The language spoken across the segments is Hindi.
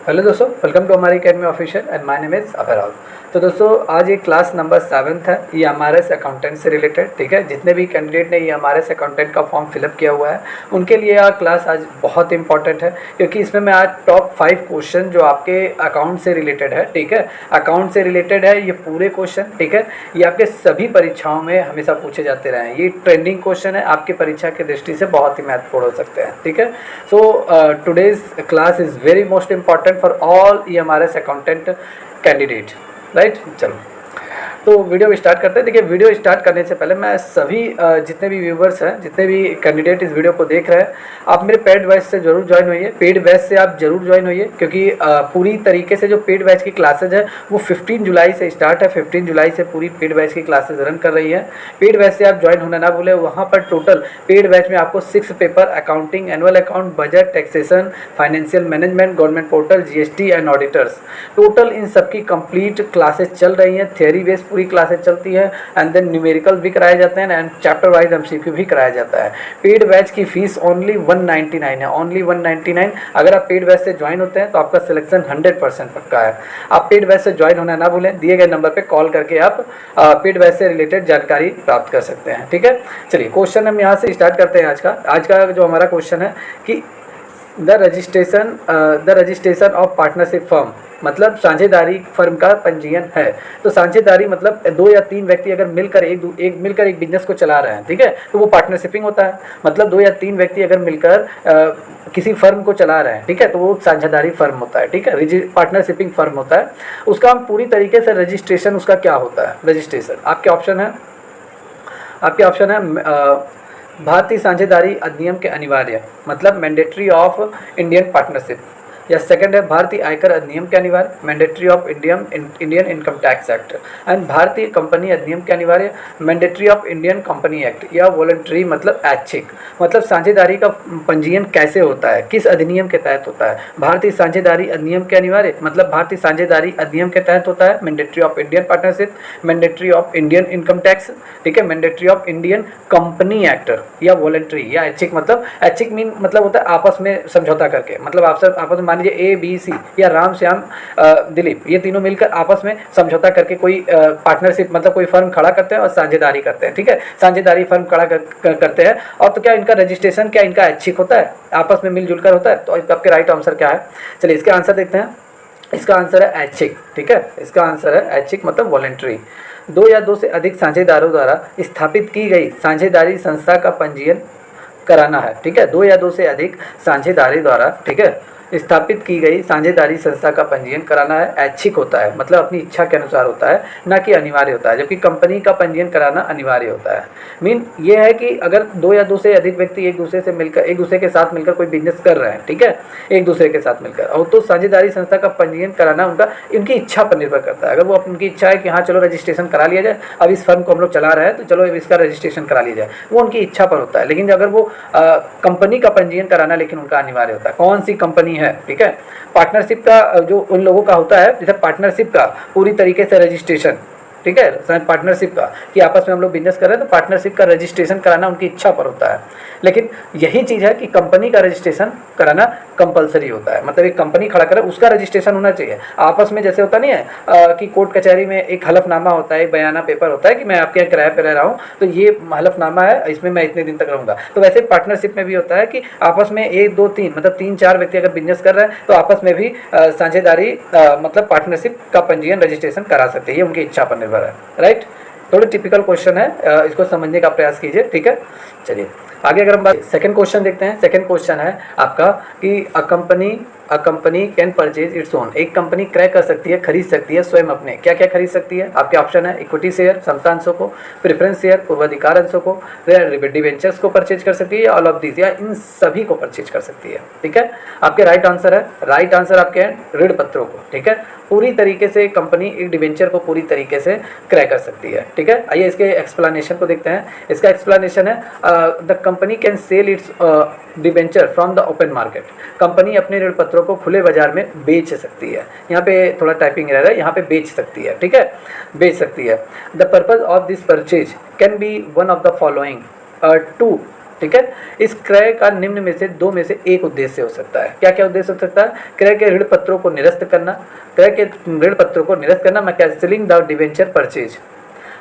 हेलो दोस्तों, वेलकम टू हमारी academy official and my name is Abhay. तो दोस्तों आज ये क्लास नंबर 7 है। ये हमारे अकाउंटेंट से रिलेटेड, ठीक है। जितने भी कैंडिडेट ने ये हमारे अकाउंटेंट का फॉर्म फिलअप किया हुआ है उनके लिए यह क्लास आज बहुत इंपॉर्टेंट है, क्योंकि इसमें मैं आज टॉप 5 क्वेश्चन जो आपके अकाउंट से रिलेटेड है, ठीक है, अकाउंट से रिलेटेड है ये पूरे क्वेश्चन, ठीक है। ये आपके सभी परीक्षाओं में हमेशा पूछे जाते रहे हैं। ये ट्रेंडिंग क्वेश्चन है, आपकी परीक्षा की दृष्टि से बहुत ही महत्वपूर्ण हो सकते हैं, ठीक है। So today's class is very most important for all E M R S accountant candidate, right. चलो तो वीडियो स्टार्ट करते हैं। देखिए, वीडियो स्टार्ट करने से पहले मैं सभी जितने भी व्यूवर्स हैं, जितने भी कैंडिडेट इस वीडियो को देख रहे हैं, आप मेरे पेड बैच से जरूर ज्वाइन होइए। पेड बैच से आप जरूर ज्वाइन होइए, क्योंकि पूरी तरीके से जो पेड बैच की क्लासेज है वो 15 जुलाई से स्टार्ट है। 15 जुलाई से पूरी पेड बैच की क्लासेज रन कर रही है। पेड बैच से आप ज्वाइन होना ना भूलें। वहाँ पर टोटल पेड बैच में आपको 6 paper, accounting, annual account, budget, taxation, financial management, government portal, GST and auditors, total इन सबकी कंप्लीट क्लासेज चल रही हैं। थियरी बेस्ड पूरी क्लासेज चलती है एंड देन न्यूमेरिकल भी कराए जाते हैं एंड चैप्टर वाइज एमसीक्यू भी कराया जाता है। पेड बैच की फीस ओनली 199 है, ओनली 199। अगर आप पेड बैच से ज्वाइन होते हैं तो आपका सिलेक्शन 100% पक्का है। आप पेड बैच से ज्वाइन होना ना भूलें। दिए गए नंबर पे कॉल करके आप पेड बैच से रिलेटेड जानकारी प्राप्त कर सकते हैं, ठीक है। चलिए क्वेश्चन हम यहाँ से स्टार्ट करते हैं। आज का जो हमारा क्वेश्चन है कि the registration of partnership firm, मतलब साझेदारी फर्म का पंजीयन है। तो साझेदारी मतलब 2 या 3 व्यक्ति अगर मिलकर एक बिजनेस को चला रहे हैं, ठीक है, तो वो पार्टनरशिपिंग होता है। मतलब 2 या 3 व्यक्ति अगर मिलकर किसी फर्म को चला रहे हैं, ठीक है, तो वो साझेदारी फर्म होता है, ठीक है, पार्टनरशिपिंग फर्म होता है। उसका हम पूरी तरीके से रजिस्ट्रेशन उसका क्या होता है। रजिस्ट्रेशन आपके ऑप्शन है भारतीय साझेदारी अधिनियम के अनिवार्य, मतलब मैंडेटरी ऑफ इंडियन पार्टनरशिप, या सेकंड है भारतीय आयकर अधिनियम के अनिवार्य, mandatory of Indian income tax act, and भारतीय कंपनी अधिनियम के अनिवार्य, mandatory of Indian company act, या वॉलंटरी मतलब ऐच्छिक। मतलब साझेदारी का पंजीयन कैसे होता है, किस अधिनियम के तहत होता है। भारतीय साझेदारी अधिनियम के अनिवार्य मतलब भारतीय साझेदारी अधिनियम के तहत होता है। Mandatory of Indian partnership, mandatory of Indian income tax, ठीक है, mandatory of Indian company act, या वॉलंटरी या ऐच्छिक। मतलब ऐच्छिक मीन मतलब होता है आपस में समझौता करके, मतलब आप सब आपस में मान लीजिए ABC या राम श्याम दिलीप, ये तीनों मिलकर आपस में समझौता करके कोई पार्टनरशिप मतलब कोई फर्म खड़ा करते हैं और साझेदारी करते हैं, ठीक है। साझेदारी फर्म खड़ा करते हैं। और तो क्या इनका रजिस्ट्रेशन क्या इनका ऐच्छिक होता है, आपस में मिलजुल कर होता है। तो आपके राइट आंसर क्या है, चलिए इसका आंसर देखते हैं। इसका आंसर है ऐच्छिक, ठीक है। इसका आंसर है ऐच्छिक मतलब वॉलंटरी। 2 या 2 से अधिक साझेदारों द्वारा स्थापित की गई साझेदारी संस्था का पंजीयन कराना है, ठीक है। 2 या 2 से अधिक साझेदारी द्वारा, ठीक है, स्थापित की गई साझेदारी संस्था का पंजीयन कराना है। ऐच्छिक होता है, मतलब अपनी इच्छा के अनुसार होता है, ना कि अनिवार्य होता है। जबकि कंपनी का पंजीयन कराना अनिवार्य होता है। मीन ये है कि अगर 2 या 2 से अधिक व्यक्ति एक दूसरे के साथ मिलकर कोई बिजनेस कर रहे हैं, ठीक है, एक दूसरे के साथ मिलकर, और तो साझेदारी संस्था का पंजीयन कराना उनकी इच्छा पर निर्भर करता है। अगर वो उनकी इच्छा है कि हाँ चलो रजिस्ट्रेशन करा लिया जाए, अब इस फर्म को हम लोग चला रहे हैं तो चलो अब इसका रजिस्ट्रेशन करा लिया जाए, वो उनकी इच्छा पर होता है। लेकिन अगर वो कंपनी का पंजीयन कराना लेकिन उनका अनिवार्य होता है। कौन सी कंपनी है, ठीक है। पार्टनरशिप का जो उन लोगों का होता है, जैसे पार्टनरशिप का पूरी तरीके से रजिस्ट्रेशन, ठीक है, पार्टनरशिप का कि आपस में हम लोग बिजनेस कर रहे हैं, तो पार्टनरशिप का रजिस्ट्रेशन कराना उनकी इच्छा पर होता है। लेकिन यही चीज़ है कि कंपनी का रजिस्ट्रेशन कराना कंपलसरी होता है। मतलब एक कंपनी खड़ा करे उसका रजिस्ट्रेशन होना चाहिए। आपस में जैसे होता नहीं है कि कोर्ट कचहरी में एक हलफनामा होता है, एक बयाना पेपर होता है कि मैं आपके यहाँ किराए पर रह रहा हूँ, तो ये हलफनामा है, इसमें मैं इतने दिन तक रहूँगा। तो वैसे पार्टनरशिप में भी होता है कि आपस में 1 2 3 मतलब 3-4 व्यक्ति अगर बिजनेस कर रहे हैं तो आपस में भी साझेदारी मतलब पार्टनरशिप का पंजीयन रजिस्ट्रेशन करा सकते हैं। ये उनकी इच्छा पर निर्भर है, राइट। थोड़ी टिपिकल क्वेश्चन है, इसको समझने का प्रयास कीजिए, ठीक है। चलिए आगे अगर हम बात सेकंड क्वेश्चन देखते हैं। सेकंड क्वेश्चन है आपका कि a company can purchase its own, एक कंपनी क्रय कर सकती है, खरीद सकती है स्वयं अपने। क्या क्या खरीद सकती है, आपके ऑप्शन है इक्विटी शेयर, समता अंशों को, प्रेफरेंस शेयर, पूर्वाधिकार अंशों को, डिवेंचर्स को परचेज कर सकती है, या ऑल ऑफ दिस, या इन सभी को परचेज कर सकती है, ठीक है। आपके राइट आंसर है, राइट आंसर आपके हैं ऋण पत्रों को, ठीक है। पूरी तरीके से कंपनी एक डिवेंचर को पूरी तरीके से क्रय कर सकती है, ठीक है। आइए इसके एक्सप्लेनेशन को देखते हैं। इसका एक्सप्लेनेशन है the company can sell it's debenture from the open market, company अपने ऋण पत्रों को खुले बाजार में बेच सकती है। यहाँ पे थोड़ा टाइपिंग रह रहा है, यहाँ पे बेच सकती है, ठीक है, बेच सकती है। The purpose of this purchase can be one of the following two ठीक है। इस क्रय का निम्न में से दो में से एक उद्देश्य हो सकता है। क्या क्या उद्देश्य हो सकता है? क्रय के ऋण पत्रों को निरस्त करना, क्रय के ऋण पत्रों को निरस्त करना, मैं कैंसिलिंग द डिवेंचर परचेज,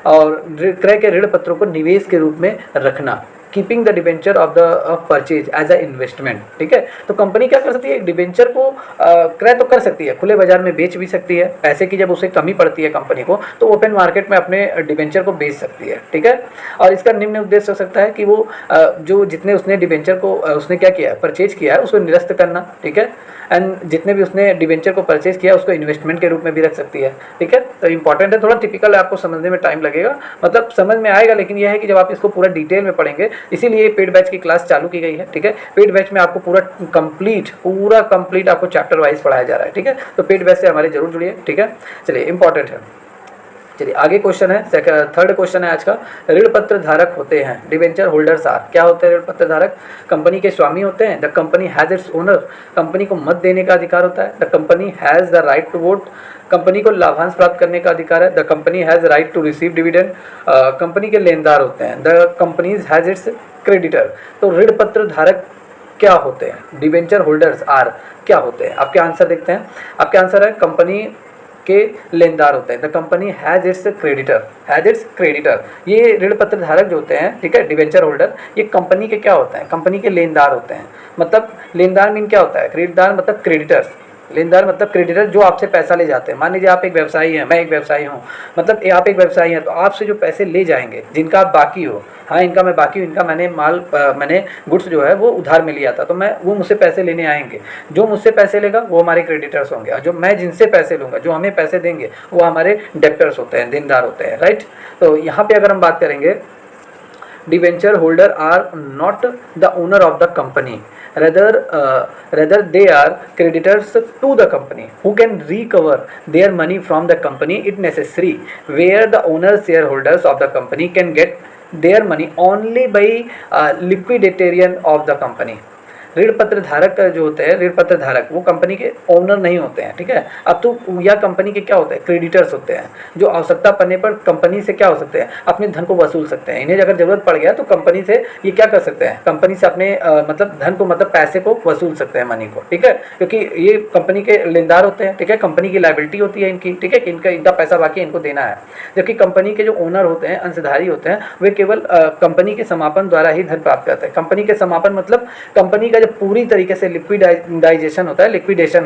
और क्रय के ऋण पत्रों को निवेश के रूप में रखना, keeping the debenture of the purchase as a investment. ठीक है, तो कंपनी क्या कर सकती है? डिबेंचर को क्रय तो कर सकती है, खुले बाजार में बेच भी सकती है। पैसे की जब उसे कमी पड़ती है कंपनी को, तो ओपन मार्केट में अपने डिबेंचर को बेच सकती है। ठीक है, और इसका निम्न उद्देश्य हो सकता है कि वो जो जितने उसने डिबेंचर को उसने क्या किया है, परचेज किया है, उसको निरस्त करना। ठीक है, एंड जितने भी उसने डिबेंचर को परचेज किया उसको इन्वेस्टमेंट के रूप में भी रख सकती है। ठीक है, तो इंपॉर्टेंट है, थोड़ा टिपिकल है, आपको समझने में टाइम लगेगा, मतलब समझ में आएगा, लेकिन यह है कि जब आप इसको पूरा डिटेल में पढ़ेंगे, इसीलिए पेड बैच की क्लास चालू की गई है। ठीक है, पेड बैच में आपको पूरा कंप्लीट आपको चैप्टर वाइज पढ़ाया जा रहा है। ठीक है, तो पेड बैच से हमारे जरूर जुड़िए। ठीक है, चलिए इंपॉर्टेंट है। चलिए आगे क्वेश्चन है, थर्ड क्वेश्चन है आज का। ऋण पत्र धारक होते हैं, डिबेंचर होल्डर्स आर, क्या होते हैं ऋण पत्र धारक? कंपनी के स्वामी होते हैं। The company has its owner, company को मत देने का अधिकार होता है। The company has the right to vote, company को लाभांश प्राप्त करने का अधिकार है। The company has right to receive dividend, company के लेनदार होते हैं। The companies has its creditor. तो ऋण पत्र धारक क्या होते हैं? डिबेंचर होल्डर्स आर क्या होते हैं? आपके आंसर देखते हैं। आपके आंसर है कंपनी के लेनदार होते हैं। The company has its creditor, ये ऋण पत्र धारक जो होते हैं, ठीक है, डिवेंचर होल्डर, ये कंपनी के क्या होते हैं? कंपनी के लेनदार होते हैं। मतलब लेनदार मीन क्या होता है? क्रेडिटदार मतलब क्रेडिटर्स, लेनदार मतलब क्रेडिटर जो आपसे पैसा ले जाते हैं। मान लीजिए आप एक व्यवसायी हैं, मैं एक व्यवसायी हूँ, मतलब आप एक व्यवसायी हैं, तो आपसे जो पैसे ले जाएंगे, जिनका आप बाकी हो, हाँ इनका मैं बाकी हूँ, इनका मैंने गुड्स जो है वो उधार में लिया था, तो वो मुझसे पैसे लेने आएंगे। जो मुझसे पैसे लेगा वो हमारे क्रेडिटर्स होंगे, और जो मैं जिनसे पैसे लूँगा, जो हमें पैसे देंगे, वो हमारे डेप्टर्स होते हैं, देनदार होते हैं। राइट, तो यहाँ पे अगर हम बात करेंगे, debenture holder are not the owner of the company, rather they are creditors to the company who can recover their money from the company if necessary, where the owner shareholders of the company can get their money only by liquidation of the company। ऋण पत्र धारक जो होते हैं, ऋण पत्र धारक वो कंपनी के ओनर नहीं होते हैं। ठीक है, अब तो यह कंपनी के क्या होते हैं? क्रेडिटर्स होते हैं, जो आवश्यकता पड़ने पर कंपनी से क्या हो सकते हैं? अपने धन को वसूल सकते हैं। इन्हें अगर जरूरत पड़ गया तो कंपनी से ये क्या कर सकते हैं? कंपनी से अपने मतलब धन को, मतलब पैसे को वसूल सकते हैं, मनी को। ठीक है, क्योंकि ये कंपनी के लेनदार होते हैं। ठीक है, कंपनी की लायबिलिटी होती है इनकी। ठीक है, इनका पैसा बाकी इनको देना है। जबकि कंपनी के जो ओनर होते हैं, अंशधारी होते हैं, वे केवल कंपनी के समापन द्वारा ही धन प्राप्त करते हैं। कंपनी के समापन मतलब कंपनी का जब पूरी तरीके से लिक्विडेशन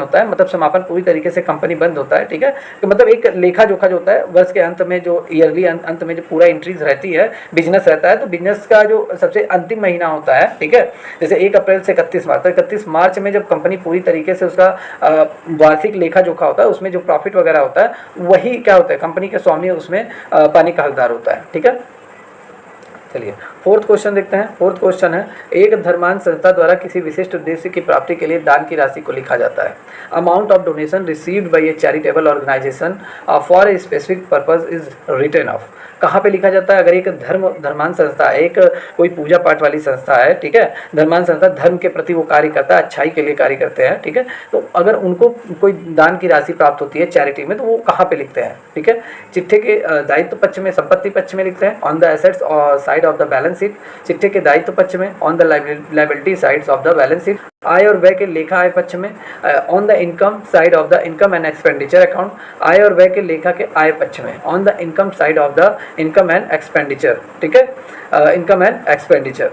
होता है, मतलब समापन पूरी तरीके से कंपनी बंद होता है। ठीक है, तो मतलब एक लेखा जोखा जो होता है, वर्ष के अंत में जो ईयरली अंत में जो पूरा एंट्रीज रहती है, बिजनेस रहता है, तो बिजनेस का जो सबसे अंतिम महीना होता है, ठीक है, जैसे 1 अप्रैल से 31 मार्च, तो 31 मार्च में जब कंपनी पूरी तरीके से उसका वार्षिक लेखा जोखा होता है, उसमें जो प्रॉफिट वगैरह होता है, वही क्या होता है? कंपनी के स्वामी उसमें पाने का हकदार होता है। ठीक है, चलिए फोर्थ क्वेश्चन देखते हैं। फोर्थ क्वेश्चन है, एक धर्मांध संस्था द्वारा किसी विशिष्ट उद्देश्य की प्राप्ति के लिए दान की राशि को लिखा जाता है। Amount of donation received by a charitable organisation for a specific purpose is written off. कहाँ पे लिखा जाता है? अगर एक धर्मांध संस्था है, एक कोई पूजा पाठ वाली संस्था है, ठीक है, धर्मांध संस्था धर्म के प्रति वो कार्य करता है, अच्छाई के लिए कार्य करते हैं, ठीक है, तो अगर उनको कोई दान की राशि प्राप्त होती है चैरिटी में, तो वो कहाँ पे लिखते हैं? ठीक है, चिट्ठे के दायित्व पक्ष में, संपत्ति पक्ष में लिखते हैं, on the assets side of the balance sheet. चिट्ठे के दायित्व पक्ष में, on the liability sides of the balance sheet. आय और व्यय के लेखा आय पक्ष में, on the income side of the income and expenditure account. आय और व्यय के लेखा के आय पक्ष में, on the income side of the income and expenditure. ठीक है, इनकम एंड एक्सपेंडिचर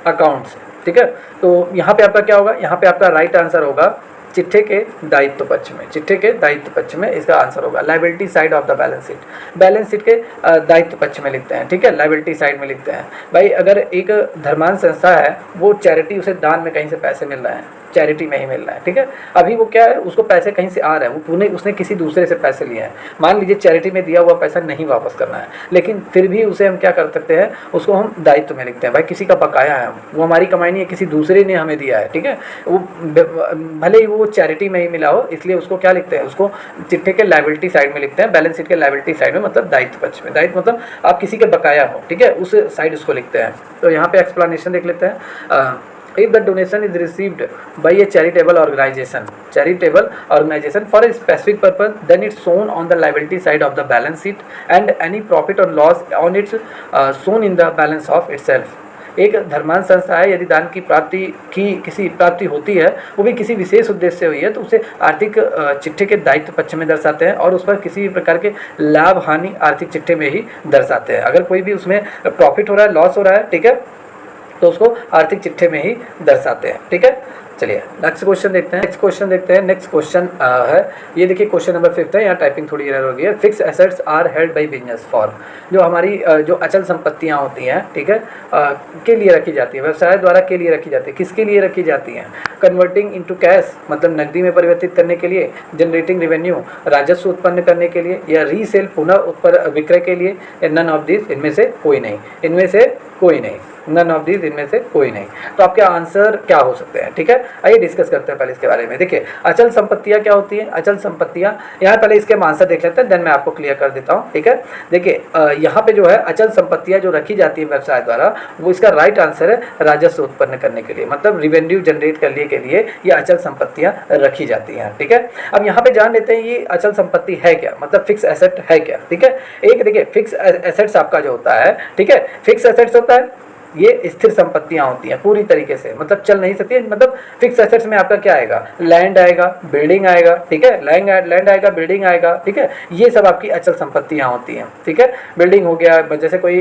अकाउंट्स। ठीक है, तो यहाँ पे आपका क्या होगा? यहाँ पे आपका राइट आंसर होगा चिट्ठे के दायित्व पक्ष में। चिट्ठे के दायित्व पक्ष में इसका आंसर होगा liability side of the balance sheet. Balance sheet के दायित्व पक्ष में लिखते हैं। ठीक है, लायबिलिटी साइड में लिखते हैं। भाई अगर एक धर्मांध संस्था है, वो चैरिटी, उसे दान में कहीं से पैसे मिल रहे हैं, चैरिटी में ही मिल रहा है। ठीक है, अभी वो क्या है, उसको पैसे कहीं से आ रहे हैं, वो उसने किसी दूसरे से पैसे लिए हैं। मान लीजिए चैरिटी में दिया हुआ पैसा नहीं वापस करना है, लेकिन फिर भी उसे हम क्या कर सकते हैं? उसको हम दायित्व में लिखते हैं। भाई किसी का बकाया है, वो हमारी कमाई नहीं है, किसी दूसरे ने हमें दिया है। ठीक है, वो भले ही वो चैरिटी में ही मिला हो, इसलिए उसको क्या लिखते हैं? उसको चिट्ठे के लायबिलिटी साइड में लिखते हैं। बैलेंस शीट के लायबिलिटी साइड में मतलब दायित्व पक्ष में। दायित्व मतलब आप किसी के बकाया हो, ठीक है, उस साइड उसको लिखते हैं। तो यहाँ पे एक्सप्लेनेशन देख लेते हैं। If the donation is received by a charitable organization for a specific purpose, then it's shown on the liability side of the balance sheet, and any profit or loss on it's shown in the balance of itself। एक धर्मांध संस्था है, यदि दान की किसी प्राप्ति होती है, वो भी किसी विशेष उद्देश्य से हुई है, तो उसे आर्थिक चिट्ठे के दायित्व पक्ष में दर्शाते हैं और उस पर किसी भी प्रकार के लाभ हानि आर्थिक चिट्ठे में ही दर्शाते हैं। अगर कोई भी उसमें प्रॉफिट हो रहा है, लॉस हो रहा है, ठीक है, तो उसको आर्थिक चिट्ठे में ही दर्शाते हैं। ठीक है, चलिए नेक्स्ट क्वेश्चन देखते हैं। नेक्स्ट क्वेश्चन है, ये देखिए क्वेश्चन नंबर 5 है। यहाँ टाइपिंग थोड़ी एरर हो गई है। Fix assets are held by business for, जो हमारी जो अचल संपत्तियाँ होती हैं, ठीक है, के लिए रखी जाती है, व्यवसाय द्वारा के लिए रखी जाती है। किसके लिए रखी जाती हैं? कन्वर्टिंग इनटू कैश, मतलब नकदी में परिवर्तित करने के लिए, जनरेटिंग रेवेन्यू, राजस्व उत्पन्न करने के लिए, या रीसेल, पुनः विक्रय के लिए, नन ऑफ दिस, इनमें से कोई नहीं, इनमें से कोई नहीं, नन ऑफ दिस, इनमें से कोई नहीं। तो आपके आंसर क्या हो सकते हैं? ठीक है, आइए डिस्कस करते हैं पहले इसके बारे में। देखिए अचल संपत्तियां क्या होती हैं? अचल संपत्तियां, यहाँ पहले इसके आंसर देख लेते हैं, देन मैं आपको क्लियर कर देता हूँ। ठीक है, देखिए यहाँ पे जो है अचल संपत्तियां जो रखी जाती है व्यवसाय द्वारा, वो इसका राइट आंसर है राजस्व उत्पन्न करने के लिए, मतलब रिवेन्यू जनरेट करने के लिए ये अचल संपत्तियां रखी जाती हैं। ठीक है, अब यहाँ पे जान लेते हैं ये अचल संपत्ति है क्या, मतलब फिक्स एसेट है क्या। ठीक है, एक देखिए फिक्स एसेट्स आपका जो होता है, ठीक है, फिक्स एसेट्स होता है, ये स्थिर संपत्तियां होती हैं पूरी तरीके से, मतलब चल नहीं सकती। मतलब फिक्स एसेट्स में आपका क्या आएगा? लैंड आएगा, बिल्डिंग आएगा, ठीक है, लैंड आएगा, बिल्डिंग आएगा, ठीक है, ये सब आपकी अचल संपत्तियां होती हैं। ठीक है, बिल्डिंग हो गया, जैसे कोई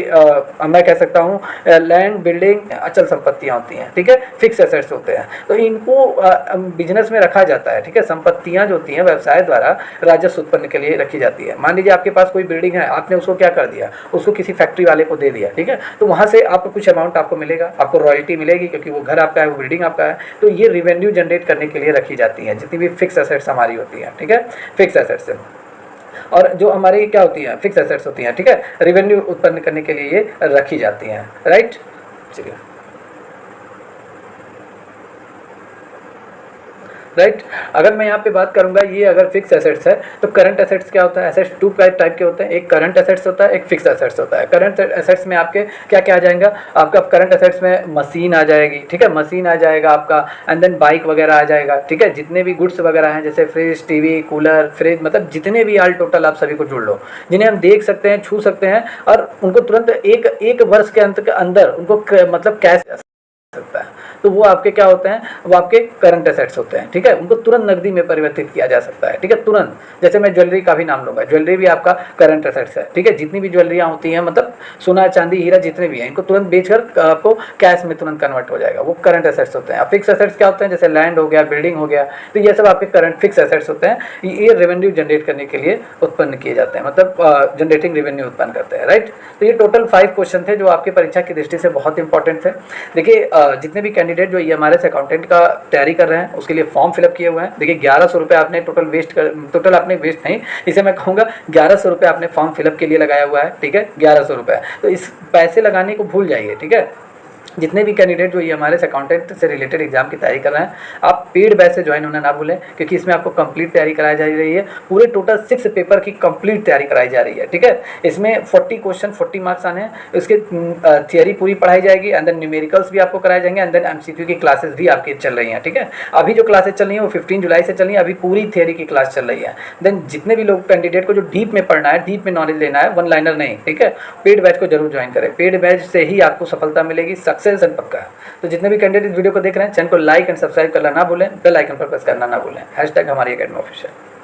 मैं कह सकता हूँ लैंड, बिल्डिंग अचल संपत्तियां होती हैं। ठीक है, फिक्स एसेट्स होते हैं, तो इनको बिजनेस में रखा जाता है। ठीक है, संपत्तियां जो होती हैं व्यवसाय द्वारा राजस्व उत्पन्न के लिए रखी जाती है। मान लीजिए आपके पास कोई बिल्डिंग है, आपने उसको क्या कर दिया, उसको किसी फैक्ट्री वाले को दे दिया, ठीक है, तो वहाँ से आपको कुछ अमाउंट आपको मिलेगा, आपको रॉयल्टी मिलेगी, क्योंकि वो घर आपका है, वो बिल्डिंग आपका है। तो ये रिवेन्यू जनरेट करने के लिए रखी जाती है, जितनी भी फिक्स एसेट्स हमारी होती है। ठीक है, फिक्स एसेट्स और जो हमारी क्या होती है, फिक्स एसेट्स होती हैं, ठीक है, रिवेन्यू उत्पन्न करने के लिए ये रखी जाती हैं। राइट, चलिए राइट। अगर मैं यहाँ पे बात करूँगा, ये अगर फिक्स एसेट्स है तो करंट एसेट्स क्या होता है? एसेट्स टू टाइप के होते हैं, एक करंट एसेट्स होता है, एक फिक्स एसेट्स होता है। करंट एसेट्स में आपके क्या क्या आ जाएगा? आपका करंट एसेट्स में मशीन आ जाएगी, ठीक है, मशीन आ जाएगा आपका, एंड देन बाइक वगैरह आ जाएगा। ठीक है, जितने भी गुड्स वगैरह हैं, जैसे फ्रिज, टीवी, कूलर, फ्रिज, मतलब जितने भी आल टोटल आप सभी को जोड़ लो, जिन्हें हम देख सकते हैं, छू सकते हैं, और उनको तुरंत एक वर्ष के अंत के अंदर उनको मतलब कैश सकता है, तो वो आपके क्या होते हैं? वो आपके करंट एसेट्स होते हैं। ठीक है, उनको तुरंत नकदी में परिवर्तित किया जा सकता है। ठीक है, तुरंत, जैसे मैं ज्वेलरी का भी नाम लूंगा, ज्वेलरी भी आपका करंट एसेट्स है। ठीक है, जितनी भी ज्वेलरियाँ होती हैं, मतलब सोना, चांदी, हीरा, जितने भी हैं, इनको तुरंत बेचकर आपको कैश में तुरंत कन्वर्ट हो जाएगा, वो करंट एसेट्स होते हैं। अब फिक्स एसेट्स क्या होते हैं? जैसे लैंड हो गया, बिल्डिंग हो गया, तो ये सब आपके करंट फिक्स एसेट्स होते हैं। ये रेवेन्यू जनरेट करने के लिए उत्पन्न किए जाते हैं, मतलब जनरेटिंग रेवेन्यू उत्पन्न करते हैं। राइट, तो ये टोटल 5 क्वेश्चन थे जो आपकी परीक्षा की दृष्टि से बहुत इंपॉर्टेंट थे। देखिए जितने भी कैंडिडेट जो ये हमारे से अकाउंटेंट का तैयारी कर रहे हैं, उसके लिए फॉर्म फिलअप किए हुए हैं। देखिए 1100 रुपये आपने टोटल आपने वेस्ट नहीं, इसे मैं कहूँगा 1100 रुपये आपने फॉर्म फिलअप के लिए लगाया हुआ है। ठीक है, 1100 रुपये, तो इस पैसे लगाने को भूल जाइए। ठीक है, जितने भी कैंडिडेट जो ये हमारे अकाउंटेंट से रिलेटेड एग्जाम की तैयारी कर रहे हैं, आप पेड बैच से ज्वाइन होना ना भूलें, क्योंकि इसमें आपको कंप्लीट तैयारी कराई जा रही है। पूरे टोटल 6 पेपर की कंप्लीट तैयारी कराई जा रही है। ठीक है, इसमें 40 क्वेश्चन 40 मार्क्स आने हैं, इसके थियरी पूरी पढ़ाई जाएगी, एंड देन न्यूमेरिकल्स भी आपको कराए जाएंगे, एंड देन MCQ की क्लासेस भी आपकी चल रही हैं। ठीक है, अभी जो क्लासेस चल रही हैं वो 15 जुलाई से चल रही है, अभी पूरी थियरी की क्लास चल रही है। देन जितने भी लोग कैंडिडेट को जो डीप में पढ़ना है, डीप में नॉलेज लेना है, वन लाइनर नहीं, ठीक है, पेड बैच को जरूर ज्वाइन करें। पेड बैच से ही आपको सफलता मिलेगी, सक्सेस पक्का है। तो जितने भी कैंडिडेट वीडियो को देख रहे हैं, चैनल को लाइक एंड सब्सक्राइब करना ना भूलें, बेल आइकन पर प्रेस करना ना भूलें। #हमारी अकेडमी ऑफिशियल।